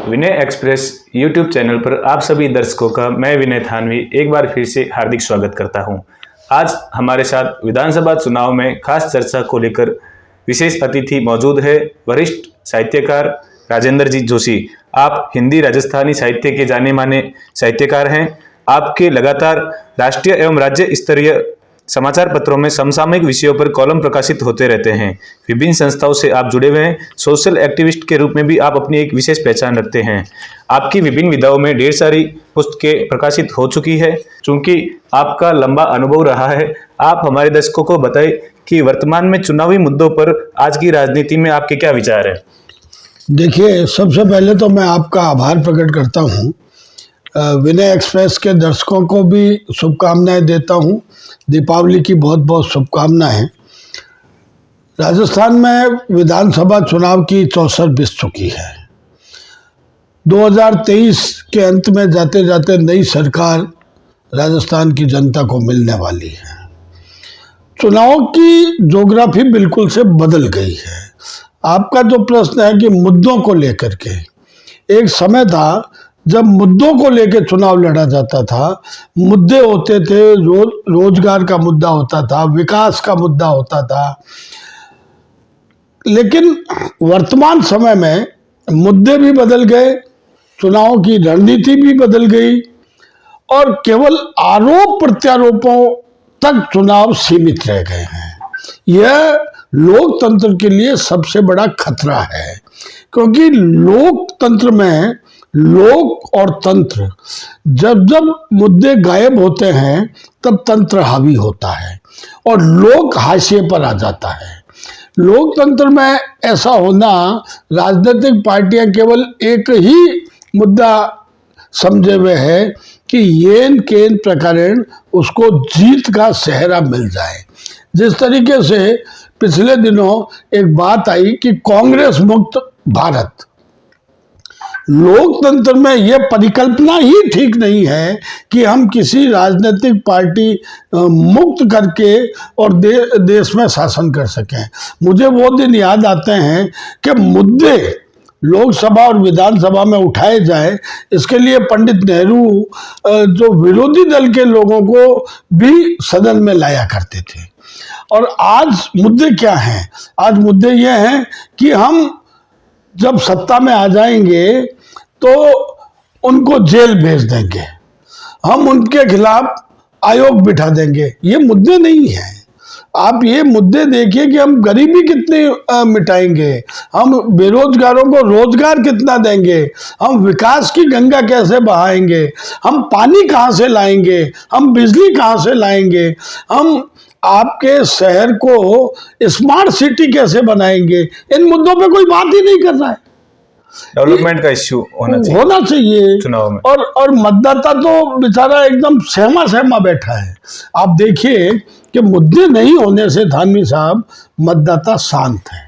विनय express YouTube channel पर आप सभी दर्शकों का मैं विनय थानवी एक बार फिर से हार्दिक स्वागत करता हूं। आज हमारे साथ विधानसभा चुनाव में खास चर्चा को लेकर विशेष अतिथि मौजूद है। वरिष्ठ साहित्यकार राजेंद्र जी जोशी। आप हिंदी राजस्थानी साहित्य के जाने माने साहित्यकार हैं। आपके लगातार राष्ट्रीय एवं राज्य स्तरीय समाचार पत्रों में समसामयिक विषयों पर कॉलम प्रकाशित होते रहते हैं। विभिन्न संस्थाओं से आप जुड़े हुए हैं। सोशल एक्टिविस्ट के रूप में भी आप अपनी एक विशेष पहचान रखते हैं। आपकी विभिन्न विधाओं में ढेर सारी पुस्तकें प्रकाशित हो चुकी है। चूंकि आपका लंबा अनुभव रहा है, आप हमारे दर्शकों को बताएं कि वर्तमान में चुनावी मुद्दों पर आज की राजनीति में आपके क्या विचार है। देखिए, सबसे पहले तो मैं आपका आभार प्रकट करता हूँ। विनय एक्सप्रेस के दर्शकों को भी शुभकामनाएं देता हूँ। दीपावली की बहुत बहुत शुभकामनाएं। राजस्थान में विधानसभा चुनाव की 64 बीत चुकी है। 2023 के अंत में जाते जाते नई सरकार राजस्थान की जनता को मिलने वाली है। चुनाव की ज्योग्राफी बिल्कुल से बदल गई है। आपका जो प्रश्न है कि मुद्दों को लेकर के, एक समय था जब मुद्दों को लेकर चुनाव लड़ा जाता था। मुद्दे होते थे, रोजगार का मुद्दा होता था, विकास का मुद्दा होता था। लेकिन वर्तमान समय में मुद्दे भी बदल गए, चुनाव की रणनीति भी बदल गई और केवल आरोप प्रत्यारोपों तक चुनाव सीमित रह गए हैं। यह लोकतंत्र के लिए सबसे बड़ा खतरा है, क्योंकि लोकतंत्र में लोक और तंत्र, जब जब मुद्दे गायब होते हैं तब तंत्र हावी होता है और लोक हाशिए पर आ जाता है। लोकतंत्र में ऐसा होना, राजनीतिक पार्टियां केवल एक ही मुद्दा समझे हुए है कि येन केन प्रकरण उसको जीत का सेहरा मिल जाए। जिस तरीके से पिछले दिनों एक बात आई कि कांग्रेस मुक्त भारत, लोकतंत्र में यह परिकल्पना ही ठीक नहीं है कि हम किसी राजनीतिक पार्टी मुक्त करके और देश में शासन कर सकें। मुझे वो दिन याद आते हैं कि मुद्दे लोकसभा और विधानसभा में उठाए जाए, इसके लिए पंडित नेहरू जो विरोधी दल के लोगों को भी सदन में लाया करते थे। और आज मुद्दे क्या हैं? आज मुद्दे ये हैं कि हम जब सत्ता में आ जाएंगे तो उनको जेल भेज देंगे, हम उनके खिलाफ आयोग बिठा देंगे। ये मुद्दे नहीं हैं। आप ये मुद्दे देखिए कि हम गरीबी कितनी मिटाएंगे, हम बेरोजगारों को रोजगार कितना देंगे, हम विकास की गंगा कैसे बहाएंगे, हम पानी कहाँ से लाएंगे, हम बिजली कहाँ से लाएंगे, हम आपके शहर को स्मार्ट सिटी कैसे बनाएंगे। इन मुद्दों पे कोई बात ही नहीं कर रहा है। डेवलपमेंट का इश्यू होना चाहिए चुनाव में। और मतदाता तो बेचारा एकदम सहमा बैठा है। आप देखिए कि मुद्दे नहीं होने से थानवी साहब मतदाता शांत है,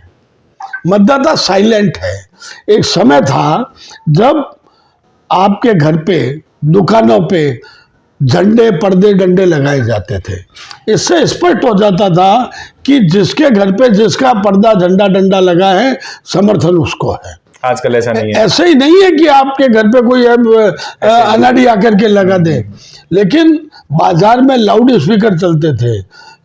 मतदाता साइलेंट है। एक समय था जब आपके घर पे, दुकानों पे झंडे, पर्दे, डंडे लगाए जाते थे। इससे स्पष्ट हो जाता था कि जिसके घर पे जिसका पर्दा, झंडा, डंडा लगा है, समर्थन उसको है। आजकल ऐसा नहीं है। ऐसे ही नहीं है कि आपके घर पे कोई अनाड़ी आकर के लगा दे। लेकिन बाजार में लाउड स्पीकर चलते थे,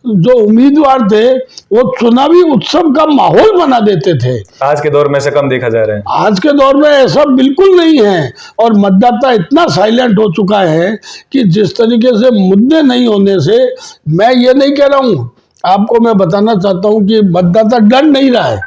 जो उम्मीदवार थे वो चुनावी उत्सव का माहौल बना देते थे। आज के दौर में ऐसा कम देखा जा रहा है। आज के दौर में ऐसा बिल्कुल नहीं है। और मतदाता इतना साइलेंट हो चुका है कि जिस तरीके से मुद्दे नहीं होने से, मैं ये नहीं कह रहा हूँ, आपको मैं बताना चाहता हूँ कि मतदाता डर नहीं रहा है।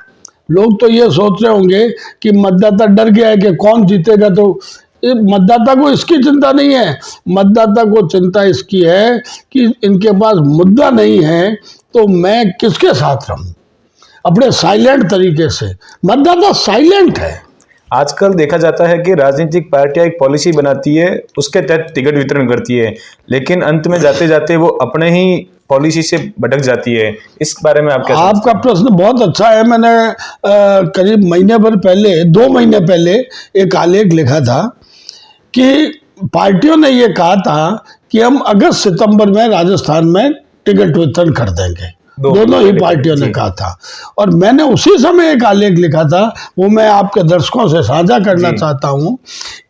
लोग तो ये सोच रहे होंगे कि मतदाता डर गया है कि कौन जीतेगा, तो मतदाता को इसकी चिंता नहीं है। मतदाता को चिंता इसकी है कि इनके पास मुद्दा नहीं है तो मैं किसके साथ रहूं, अपने साइलेंट तरीके से। मतदाता साइलेंट है। आजकल देखा जाता है कि राजनीतिक पार्टियां एक पॉलिसी बनाती है, उसके तहत टिकट वितरण करती है, लेकिन अंत में जाते जाते वो अपने ही पॉलिसी से भटक जाती है। इस बारे में आप क्या समझते हैं? आपका प्रश्न बहुत अच्छा है। मैंने करीब महीने भर पहले, 2 महीने पहले एक आलेख लिखा था कि पार्टियों ने ये कहा था कि हम अगस्त सितंबर में राजस्थान में टिकट वितरण कर देंगे। दोनों ही पार्टियों ने कहा था। और मैंने उसी समय एक आलेख लिखा था, वो मैं आपके दर्शकों से साझा करना चाहता हूं,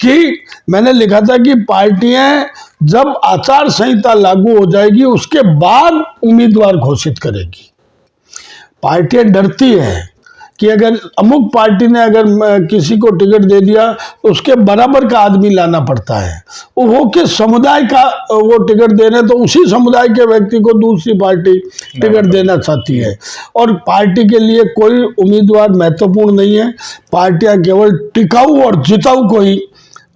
कि मैंने लिखा था कि पार्टियां जब आचार संहिता लागू हो जाएगी उसके बाद उम्मीदवार घोषित करेगी। पार्टियां डरती है कि अगर अमुक पार्टी ने अगर किसी को टिकट दे दिया तो उसके बराबर का आदमी लाना पड़ता है, वो किस समुदाय का वो टिकट दे रहे हैं, तो उसी समुदाय के व्यक्ति को दूसरी पार्टी टिकट देना चाहती है। और पार्टी के लिए कोई उम्मीदवार महत्वपूर्ण नहीं है, पार्टियां केवल टिकाऊ और जिताऊ को ही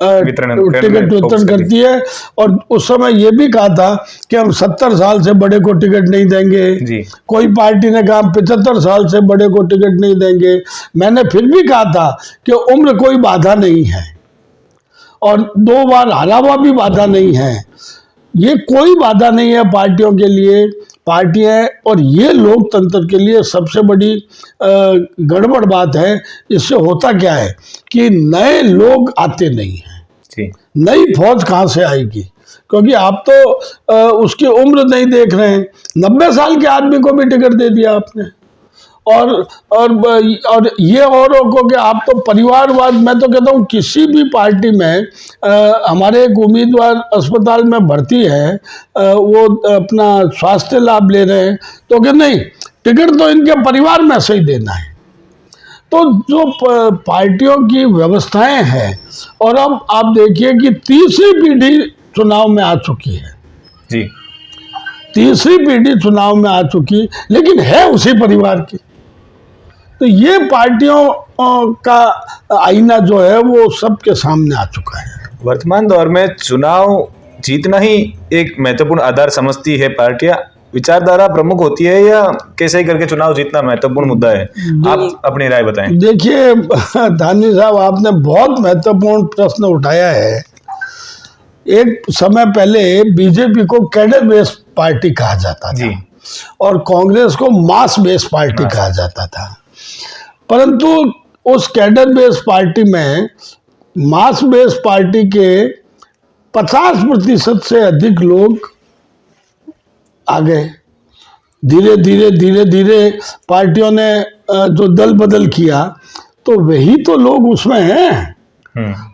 टिकट वितरण करती है। और उस समय ये भी कहा था कि हम 70 साल से बड़े को टिकट नहीं देंगे, कोई पार्टी ने कहा 75 साल से बड़े को टिकट नहीं देंगे। मैंने फिर भी कहा था कि उम्र कोई बाधा नहीं है, और 2 बार हारा हुआ भी बाधा नहीं है, ये कोई बाधा नहीं है पार्टियों के लिए। पार्टियां और ये लोकतंत्र के लिए सबसे बड़ी गड़बड़ बात है। इससे होता क्या है कि नए लोग आते नहीं हैं, नई फौज कहाँ से आएगी, क्योंकि आप तो उसकी उम्र नहीं देख रहे हैं। 90 साल के आदमी को भी टिकट दे दिया आपने, और ये औरों को कि आप तो परिवारवाद। मैं तो कहता हूँ किसी भी पार्टी में हमारे एक उम्मीदवार अस्पताल में भर्ती है, वो अपना स्वास्थ्य लाभ ले रहे हैं, तो कि नहीं, टिकट तो इनके परिवार में से ही देना है। तो जो पार्टियों की व्यवस्थाएं हैं, और अब आप देखिए कि तीसरी पीढ़ी चुनाव में आ चुकी है जी, तीसरी पीढ़ी चुनाव में आ चुकी, लेकिन है उसी परिवार की। तो ये पार्टियों का आईना जो है वो सबके सामने आ चुका है। वर्तमान दौर में चुनाव जीतना ही एक महत्वपूर्ण आधार समझती है पार्टियां, विचारधारा प्रमुख होती है, या कैसे ही करके चुनाव जीतना महत्वपूर्ण मुद्दा है? आप अपनी राय बताएं। देखिए धानी साहब, आपने बहुत महत्वपूर्ण प्रश्न उठाया है। एक समय पहले बीजेपी को कैडर बेस्ड पार्टी कहा जाता था और कांग्रेस को मास बेस्ड पार्टी कहा जाता था, परंतु उस कैडर बेस्ड पार्टी में मास बेस्ड पार्टी के 50% से अधिक लोग आ गए। धीरे धीरे पार्टियों ने जो दल बदल किया, तो वही तो लोग उसमें हैं।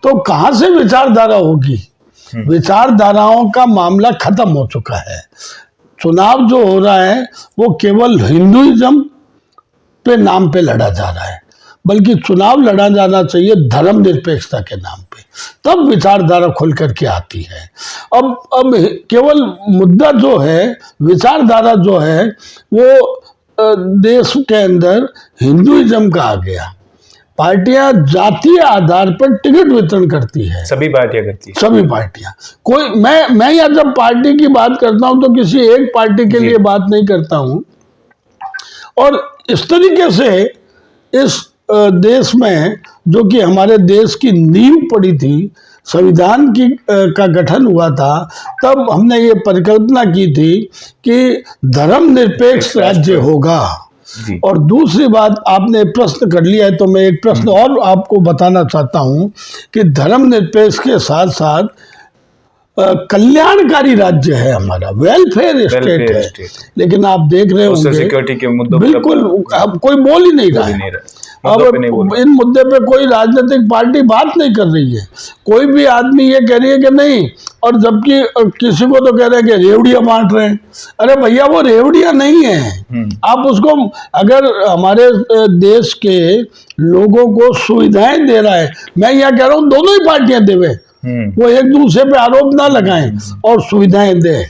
तो कहाँ से विचारधारा होगी? विचारधाराओं का मामला खत्म हो चुका है। चुनाव जो हो रहा है वो केवल हिंदुइज्म पे नाम पे लड़ा जा रहा है, बल्कि चुनाव लड़ा जाना चाहिए धर्मनिरपेक्षता के नाम पे, तब विचारधारा खुल करके आती है। अब केवल मुद्दा जो है, विचारधारा जो है, वो देश के अंदर हिंदुइज्म का आ गया। पार्टियां जातीय आधार पर टिकट वितरण करती है, सभी पार्टियां करती है, सभी पार्टियां। कोई मैं या जब पार्टी की बात करता हूं तो किसी एक पार्टी के लिए बात नहीं करता हूं। और इस तरीके से इस देश में, जो कि हमारे देश की नींव पड़ी थी, संविधान की का गठन हुआ था, तब हमने ये परिकल्पना की थी कि धर्मनिरपेक्ष राज्य होगा। और दूसरी बात, आपने प्रश्न कर लिया है तो मैं एक प्रश्न और आपको बताना चाहता हूं कि धर्मनिरपेक्ष के साथ साथ कल्याणकारी राज्य है हमारा, वेलफेयर स्टेट है। लेकिन आप देख रहे होंगे सिक्योरिटी के मुद्दों बिल्कुल अब कोई बोल ही नहीं रहा है। अब इन मुद्दे पे कोई राजनीतिक पार्टी बात नहीं कर रही है। कोई भी आदमी ये कह रही है कि नहीं, और जबकि किसी को तो कह रहे हैं कि रेवड़ियां बांट रहे हैं। अरे भैया, वो रेवड़ियां नहीं है। आप उसको, अगर हमारे देश के लोगों को सुविधाएं दे रहा है, मैं यह कह रहा हूँ दोनों ही पार्टियां देवे, वो एक दूसरे पे आरोप ना लगाएं और सुविधाएं दें।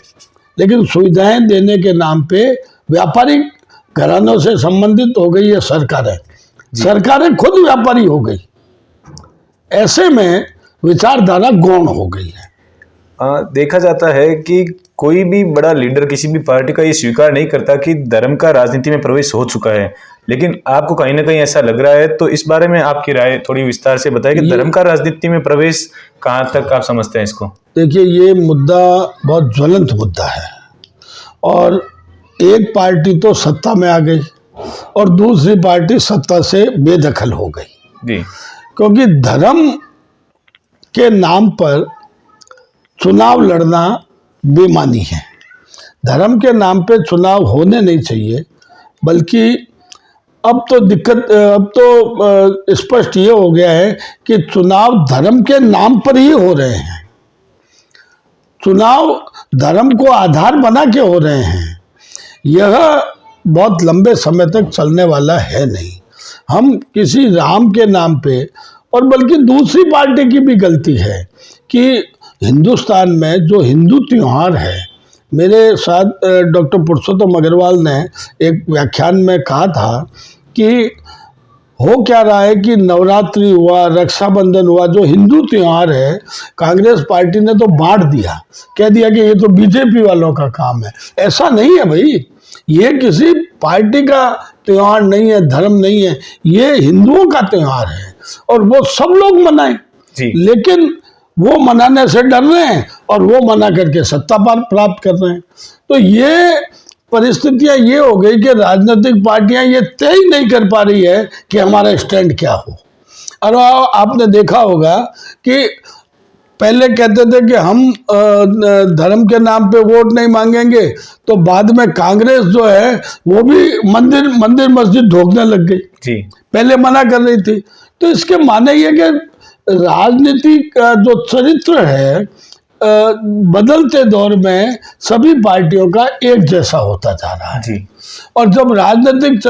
लेकिन सुविधाएं देने के नाम पे व्यापारिक घरानों से संबंधित हो गई है सरकारें, सरकारें खुद व्यापारी हो गई। ऐसे में विचारधारा गौण हो गई है। देखा जाता है कि कोई भी बड़ा लीडर किसी भी पार्टी का ये स्वीकार नहीं करता कि धर्म का राजनीति में प्रवेश हो चुका है, लेकिन आपको कहीं ना कहीं ऐसा लग रहा है। तो इस बारे में आपकी राय थोड़ी विस्तार से बताएं कि धर्म का राजनीति में प्रवेश कहाँ तक आप समझते हैं इसको? देखिए, ये मुद्दा बहुत ज्वलंत मुद्दा है, और एक पार्टी तो सत्ता में आ गई और दूसरी पार्टी सत्ता से बेदखल हो गई जी। क्योंकि धर्म के नाम पर चुनाव लड़ना बेमानी है। धर्म के नाम पे चुनाव होने नहीं चाहिए, बल्कि अब तो दिक्कत, अब तो स्पष्ट ये हो गया है कि चुनाव धर्म के नाम पर ही हो रहे हैं। चुनाव धर्म को आधार बना के हो रहे हैं। यह बहुत लंबे समय तक चलने वाला है नहीं। हम किसी राम के नाम पे, और बल्कि दूसरी पार्टी की भी गलती है कि हिंदुस्तान में जो हिंदू त्योहार है, मेरे साथ डॉक्टर पुरुषोत्तम अग्रवाल ने एक व्याख्यान में कहा था कि हो क्या रहा है कि नवरात्रि हुआ, रक्षाबंधन हुआ, जो हिंदू त्योहार है, कांग्रेस पार्टी ने तो बांट दिया, कह दिया कि ये तो बीजेपी वालों का काम है। ऐसा नहीं है भाई, ये किसी पार्टी का त्योहार नहीं है, धर्म नहीं है, ये हिंदुओं का त्योहार है और वो सब लोग मनाएं। लेकिन वो मनाने से डर रहे हैं और वो मना करके सत्ता प्राप्त कर रहे हैं। तो ये परिस्थितियां ये हो गई कि राजनीतिक पार्टियां ये तय नहीं कर पा रही है कि हमारा स्टैंड क्या हो। और आपने देखा होगा कि पहले कहते थे कि हम धर्म के नाम पे वोट नहीं मांगेंगे, तो बाद में कांग्रेस जो है वो भी मंदिर मस्जिद ढोकने लग गई जी। पहले मना कर रही थी। तो इसके माने ये कि राजनीति का जो चरित्र है बदलते दौर में सभी पार्टियों का एक जैसा होता जा रहा है जी। और जब राजनीतिक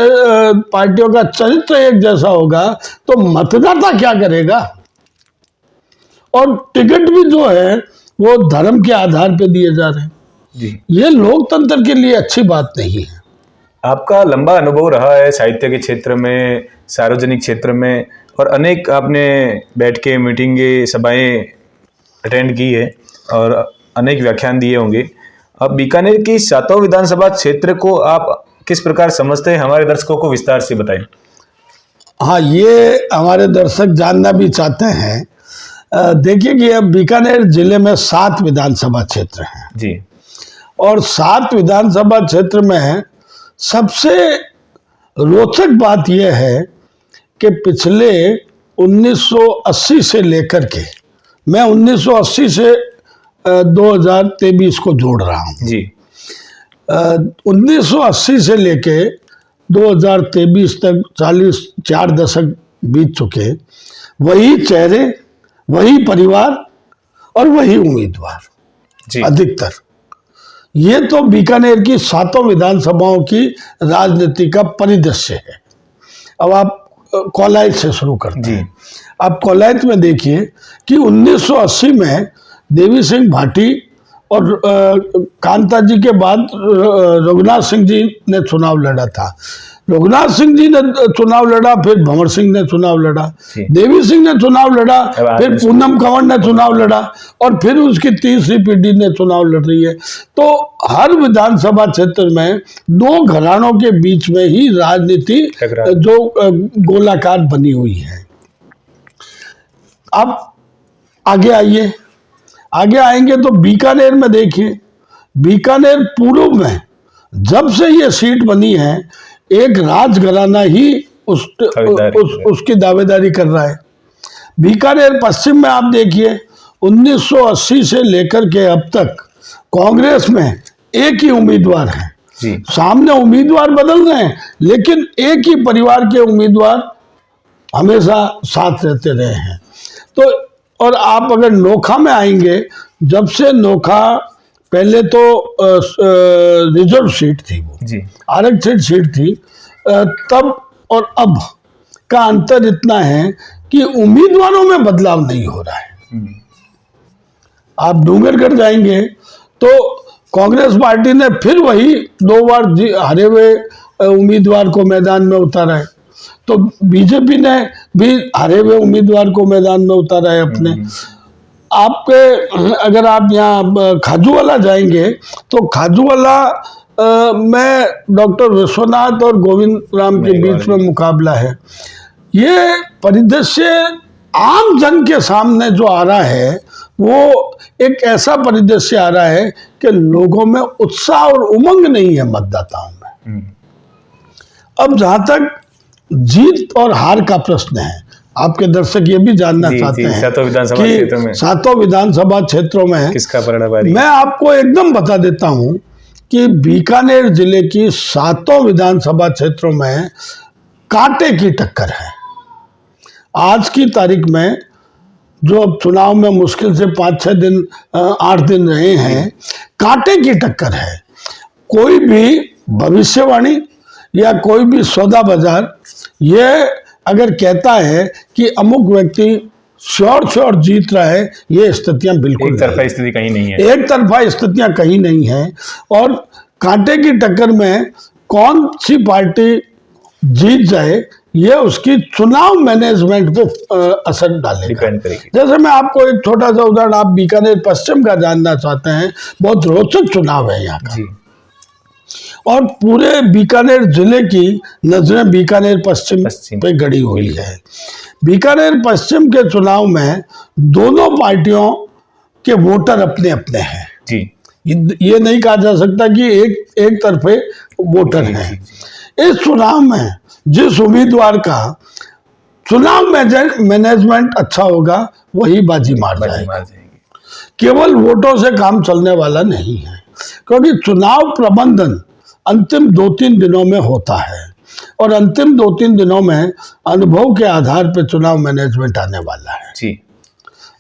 पार्टियों का चरित्र एक जैसा होगा तो मतदाता क्या करेगा? और टिकट भी जो है वो धर्म के आधार पे दिए जा रहे हैं जी। ये लोकतंत्र के लिए अच्छी बात नहीं है। आपका लंबा अनुभव रहा है साहित्य के क्षेत्र में, सार्वजनिक क्षेत्र में, और अनेक आपने बैठ के मीटिंगें, सभाएं अटेंड की है और अनेक व्याख्यान दिए होंगे। अब बीकानेर की 7वां विधानसभा क्षेत्र को आप किस प्रकार समझते हैं, हमारे दर्शकों को विस्तार से बताएं। हाँ, ये हमारे दर्शक जानना भी चाहते हैं। देखिए कि अब बीकानेर जिले में 7 विधानसभा क्षेत्र हैं जी। और 7 विधानसभा क्षेत्र में सबसे रोचक बात यह है कि पिछले 1980 से लेकर के, मैं 1980 से 2023 को जोड़ रहा हूँ जी। 1980 से लेके 2023 तक 4 दशक बीत चुके। वही चेहरे, वही परिवार और वही उम्मीदवार जी। अधिकतर ये तो बीकानेर की 7 विधानसभाओं की राजनीति का परिदृश्य है। अब आप कोलायत से शुरू करते हैं। आप कोलायत में देखिए कि 1980 में देवी सिंह भाटी और कांता जी के बाद रघुनाथ सिंह जी ने चुनाव लड़ा था। रघुनाथ सिंह जी ने चुनाव लड़ा, फिर भंवर सिंह ने चुनाव लड़ा, देवी सिंह ने चुनाव लड़ा, फिर पूनम कंवर ने चुनाव लड़ा और फिर उसकी तीसरी पीढ़ी ने चुनाव लड़ रही है। तो हर विधानसभा क्षेत्र में 2 घरानों के बीच में ही राजनीति जो गोलाकार बनी हुई है। अब आगे आइए, आगे आएंगे तो बीकानेर में देखिए, बीकानेर पूर्व में जब से ये सीट बनी है एक राजघराना ही उसकी दावेदारी कर रहा है। बीकानेर पश्चिम में आप देखिए 1980 से लेकर के अब तक कांग्रेस में एक ही उम्मीदवार है जी। सामने उम्मीदवार बदल रहे हैं लेकिन एक ही परिवार के उम्मीदवार हमेशा साथ रहते रहे हैं। तो और आप अगर नोखा में आएंगे, जब से नोखा पहले तो रिजर्व सीट थी, वो जी आरक्षित सीट थी, तब और अब का अंतर इतना है कि उम्मीदवारों में बदलाव नहीं हो रहा है। आप डूंगरगढ़ जाएंगे तो कांग्रेस पार्टी ने फिर वही 2 बार हारे हुए उम्मीदवार को मैदान में उतारा है, तो बीजेपी ने भी हारे हुए उम्मीदवार को मैदान में उतारा है अपने। आपके अगर आप यहाँ खाजूवाला जाएंगे तो खाजूवाला में डॉक्टर विश्वनाथ और गोविंद राम के बीच में मुकाबला है। ये परिदृश्य आम जन के सामने जो आ रहा है वो एक ऐसा परिदृश्य आ रहा है कि लोगों में उत्साह और उमंग नहीं है मतदाताओं में। अब जहां तक जीत और हार का प्रश्न है, आपके दर्शक ये भी जानना चाहते हैं कि 7 विधानसभा क्षेत्रों में किसका परिणाम। मैं आपको एकदम बता देता हूं कि बीकानेर जिले की 7 विधानसभा क्षेत्रों में कांटे की टक्कर है। आज की तारीख में जो अब चुनाव में मुश्किल से 5-6 दिन 8 दिन रहे हैं, कांटे की टक्कर है। कोई भी भविष्यवाणी या कोई भी सौदा बाजार ये अगर कहता है कि अमुक व्यक्ति श्योर जीत रहा है, ये स्थितियां बिल्कुल एक तरफा स्थिति कहीं नहीं है। एक तरफा स्थितियां कहीं नहीं है। और कांटे की टक्कर में कौन सी पार्टी जीत जाए, ये उसकी चुनाव मैनेजमेंट पे असर डालेगा, डिपेंड करेगी। जैसे मैं आपको एक छोटा सा उदाहरण, आप बीकानेर पश्चिम का जानना चाहते हैं, बहुत रोचक चुनाव है यहाँ का जी। और पूरे बीकानेर जिले की नजरें बीकानेर पश्चिम पे गड़ी हुई है। बीकानेर पश्चिम के चुनाव में दोनों पार्टियों के वोटर अपने अपने हैं जी। ये नहीं कहा जा सकता कि एक तरफे वोटर हैं। इस चुनाव में जिस उम्मीदवार का चुनाव मैनेजमेंट अच्छा होगा वही बाजी मार जाएगा। केवल वोटों से काम चलने वाला नहीं है, क्योंकि चुनाव प्रबंधन अंतिम 2-3 दिनों में होता है और अंतिम 2-3 दिनों में अनुभव के आधार पर चुनाव मैनेजमेंट आने वाला है जी।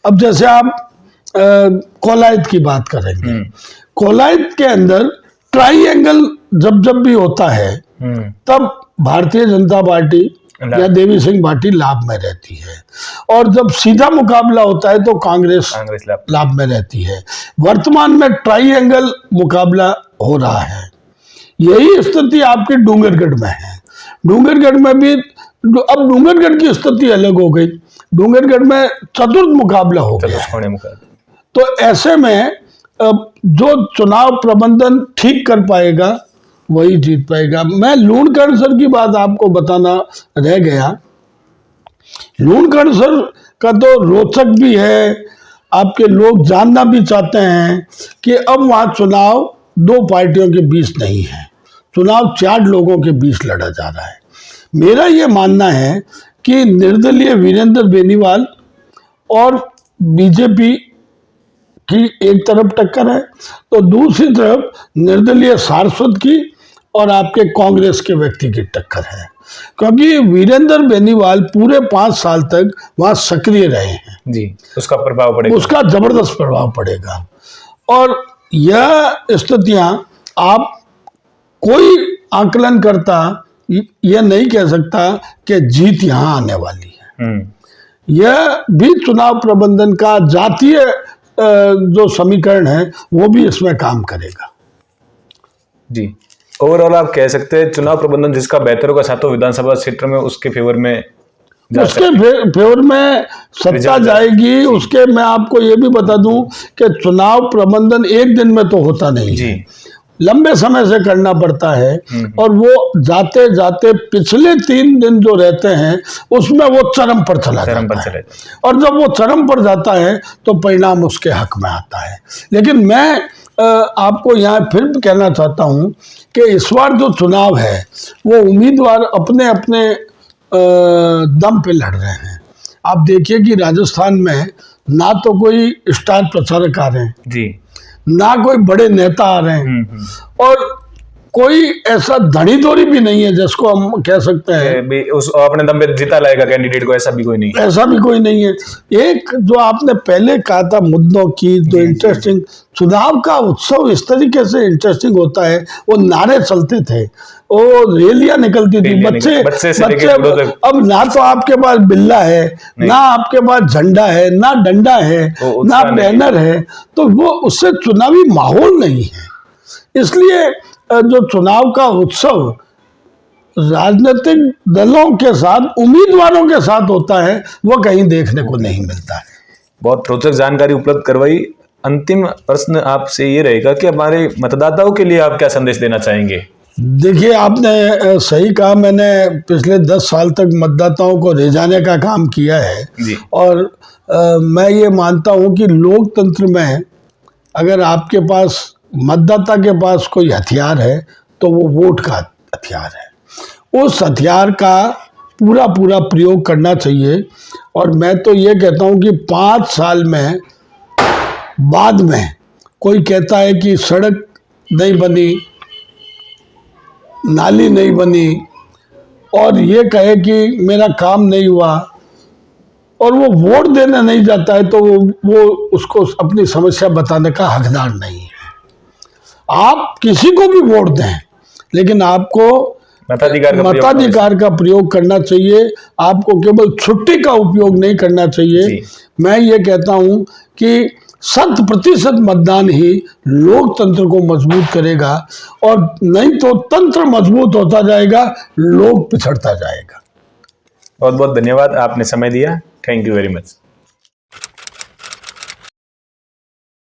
अब जैसे आप कोलायत की बात करेंगे, कोलायत के अंदर ट्राइएंगल जब भी होता है तब भारतीय जनता पार्टी या देवी सिंह पार्टी लाभ में रहती है, और जब सीधा मुकाबला होता है तो कांग्रेस लाभ में रहती है। वर्तमान में ट्राइएंगल मुकाबला हो रहा है। यही स्थिति आपके डूंगरगढ़ में है। डूंगरगढ़ में भी अब डूंगरगढ़ की स्थिति अलग हो गई, डूंगरगढ़ में चतुर्थ मुकाबला हो गया। तो ऐसे में जो चुनाव प्रबंधन ठीक कर पाएगा वही जीत पाएगा। मैं लूणकरण सर की बात आपको बताना रह गया। लूणकरण सर का तो रोचक भी है, आपके लोग जानना भी चाहते हैं कि अब वहाँ चुनाव 2 पार्टियों के बीच नहीं है, चुनाव 4 लोगों के बीच लड़ा जा रहा है। मेरा ये मानना है कि निर्दलीय वीरेंद्र बेनीवाल और बीजेपी की एक तरफ टक्कर है, तो दूसरी तरफ निर्दलीय सारस्वत की और आपके कांग्रेस के व्यक्ति की टक्कर है, क्योंकि वीरेंद्र बेनीवाल पूरे 5 साल तक वहां सक्रिय रहे हैं जी। उसका प्रभाव पड़ेगा, उसका जबरदस्त प्रभाव पड़ेगा। और यह स्थितियां आप कोई आकलन करता यह नहीं कह सकता कि जीत यहां आने वाली है। यह भी चुनाव प्रबंधन का जातीय जो समीकरण है वो भी इसमें काम करेगा जी। ओवरऑल आप कह सकते हैं चुनाव प्रबंधन जिसका बेहतर होगा 7 विधानसभा क्षेत्र में उसके फेवर में उसके फेवर में सत्ता जाएगी। उसके मैं आपको ये भी बता दूं कि चुनाव प्रबंधन एक दिन में तो होता नहीं जी, है, लंबे समय से करना पड़ता है। और वो जाते जाते पिछले 3 दिन जो रहते हैं उसमें वो चरम पर चला जाता है, और जब वो चरम पर जाता है तो परिणाम उसके हक में आता है। लेकिन मैं आपको यहाँ फिर कहना चाहता हूँ कि इस बार जो चुनाव है वो उम्मीदवार अपने अपने दम पे लड़ रहे हैं। आप देखिए कि राजस्थान में ना तो कोई स्टार प्रचारक आ रहे हैं जी, ना कोई बड़े नेता आ रहे हैं, और कोई ऐसा धनी धोरी भी नहीं है जिसको हम कह सकते हैं उस अपने दम पे जीता लाएगा कैंडिडेट को, ऐसा भी कोई नहीं, ऐसा भी कोई नहीं है। एक जो आपने पहले कहा था मुद्दों की जो इंटरेस्टिंग, चुनाव का उत्सव इस तरीके से इंटरेस्टिंग होता है। वो नारे चलते थे, वो रैलियां निकलती थी, बच्चे अब ना तो आपके पास बिल्ला है, ना आपके पास झंडा है, ना डंडा है, ना बैनर है, तो वो उससे चुनावी माहौल नहीं है। इसलिए जो चुनाव का उत्सव राजनीतिक दलों के साथ, उम्मीदवारों के साथ होता है, वो कहीं देखने को नहीं मिलता है। बहुत रोचक जानकारी उपलब्ध करवाई। अंतिम प्रश्न आपसे ये रहेगा कि हमारे मतदाताओं के लिए आप क्या संदेश देना चाहेंगे? देखिए, आपने सही कहा। मैंने पिछले 10 साल तक मतदाताओं को रिझाने का काम किया है जी। और मैं ये मानता हूँ कि लोकतंत्र में अगर आपके पास, मतदाता के पास कोई हथियार है तो वो वोट का हथियार है। उस हथियार का पूरा प्रयोग करना चाहिए। और मैं तो ये कहता हूँ कि 5 साल में बाद में कोई कहता है कि सड़क नहीं बनी, नाली नहीं बनी, और ये कहे कि मेरा काम नहीं हुआ, और वो वोट देने नहीं जाता है, तो वो उसको अपनी समस्या बताने का हकदार नहीं है। आप किसी को भी वोट दें, लेकिन आपको मताधिकार का प्रयोग करना चाहिए। आपको केवल छुट्टी का उपयोग नहीं करना चाहिए। मैं ये कहता हूं कि 100% मतदान ही लोकतंत्र को मजबूत करेगा, और नहीं तो तंत्र मजबूत होता जाएगा, लोग पिछड़ता जाएगा। बहुत बहुत धन्यवाद, आपने समय दिया। Thank you very much.